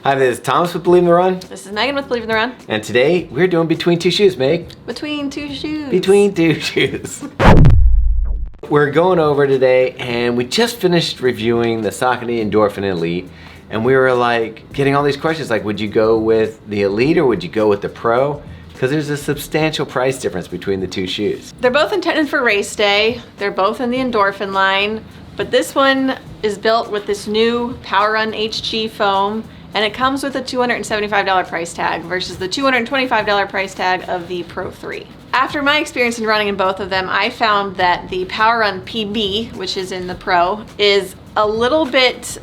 Hi, this is Thomas with Believe in the Run. This is Megan with Believe in the Run. And today we're doing Between Two Shoes, Meg. Between two shoes. Between two shoes. We're going over today and we just finished reviewing the Saucony Endorphin Elite. And we were like getting all these questions like, would you go with the Elite or would you go with the Pro? Because there's a substantial price difference between the two shoes. They're both intended for race day. They're both in the Endorphin line. But this one is built with this new Power Run HG foam. And it comes with a $275 price tag versus the $225 price tag of the Pro 3. After my experience in running in both of them, I found that the Power Run PB, which is in the Pro, is a little bit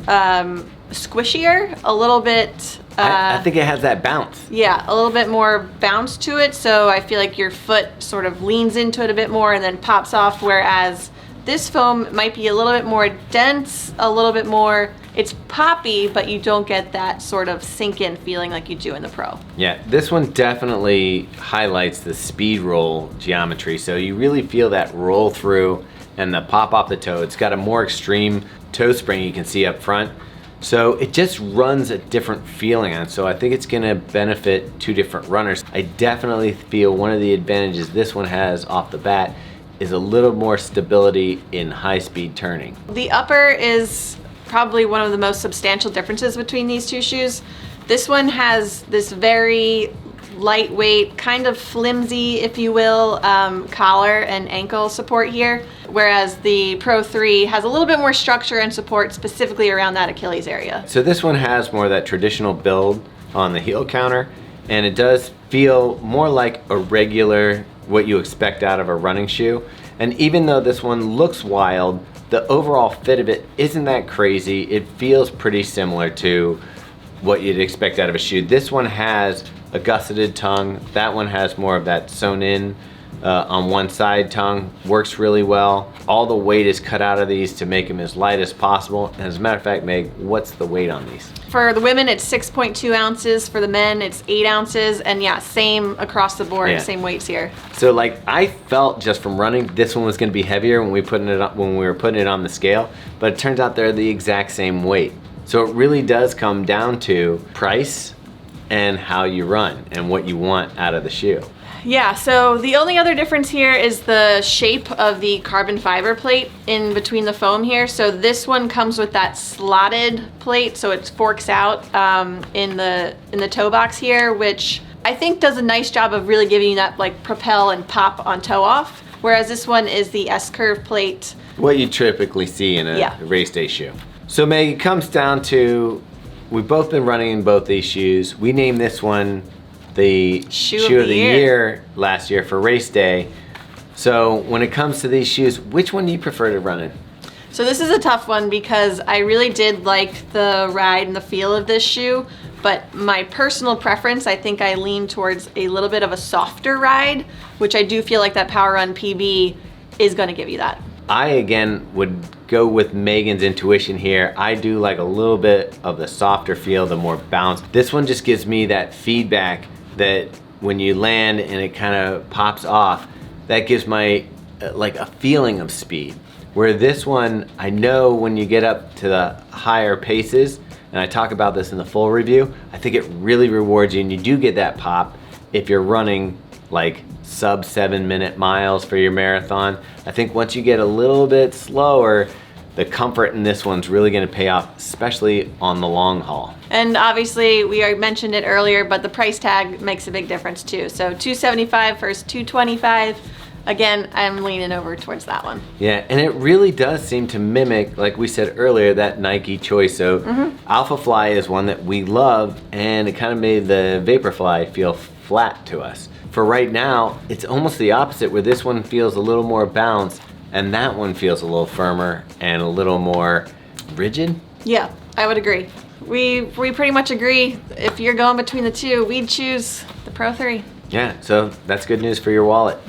squishier, a little bit... I think it has that bounce. Yeah, a little bit more bounce to it, so I feel like your foot sort of leans into it a bit more and then pops off, whereas this foam might be a little bit more dense, a little bit more... It's poppy, but you don't get that sort of sink-in feeling like you do in the Pro. Yeah, this one definitely highlights the speed roll geometry, so you really feel that roll through and the pop off the toe. It's got a more extreme toe spring you can see up front. So it just runs a different feeling on it. So I think it's gonna benefit two different runners. I definitely feel one of the advantages this one has off the bat is a little more stability in high speed turning. The upper is probably one of the most substantial differences between these two shoes. This one has this very lightweight, kind of flimsy, if you will, collar and ankle support here, whereas the Pro 3 has a little bit more structure and support specifically around that Achilles area. So this one has more of that traditional build on the heel counter, and it does feel more like a regular, what you expect out of a running shoe. And even though this one looks wild, the overall fit of it isn't that crazy. It feels pretty similar to what you'd expect out of a shoe. This one has a gusseted tongue. That one has more of that sewn in on one side tongue. Works really well. All the weight is cut out of these to make them as light as possible. And as a matter of fact, Meg, what's the weight on these? For the women, it's 6.2 ounces. For the men, it's 8 ounces. And yeah, same across the board, Yeah. Same weights here. So like I felt just from running, this one was gonna be heavier when we were putting it on the scale, but it turns out they're the exact same weight. So it really does come down to price and how you run and what you want out of the shoe. Yeah, so the only other difference here is the shape of the carbon fiber plate in between the foam here. So this one comes with that slotted plate, so it forks out in the toe box here, which I think does a nice job of really giving you that like propel and pop on toe off, whereas this one is the S-curve plate. What you typically see in a race day shoe. So Meg, it comes down to, we've both been running in both these shoes. We named this one the shoe of the year last year for race day. So when it comes to these shoes, which one do you prefer to run in? So this is a tough one because I really did like the ride and the feel of this shoe, but my personal preference, I think I lean towards a little bit of a softer ride, which I do feel like that Power Run PB is gonna give you that. I again would go with Megan's intuition here. I do like a little bit of the softer feel, the more bounce. This one just gives me that feedback that when you land and it kind of pops off, that gives my like a feeling of speed. Where this one, I know when you get up to the higher paces, and I talk about this in the full review, I think it really rewards you and you do get that pop if you're running like sub 7-minute miles for your marathon. I think once you get a little bit slower, the comfort in this one's really gonna pay off, especially on the long haul. And obviously, we already mentioned it earlier, but the price tag makes a big difference too. So $275 versus $225. Again, I'm leaning over towards that one. Yeah, and it really does seem to mimic, like we said earlier, that Nike choice. So Alpha Fly is one that we love, and it kind of made the Vaporfly feel flat to us. For right now, it's almost the opposite, where this one feels a little more bounce, and that one feels a little firmer and a little more rigid. Yeah, I would agree. We pretty much agree. If you're going between the two, we'd choose the Pro 3. Yeah, so that's good news for your wallet.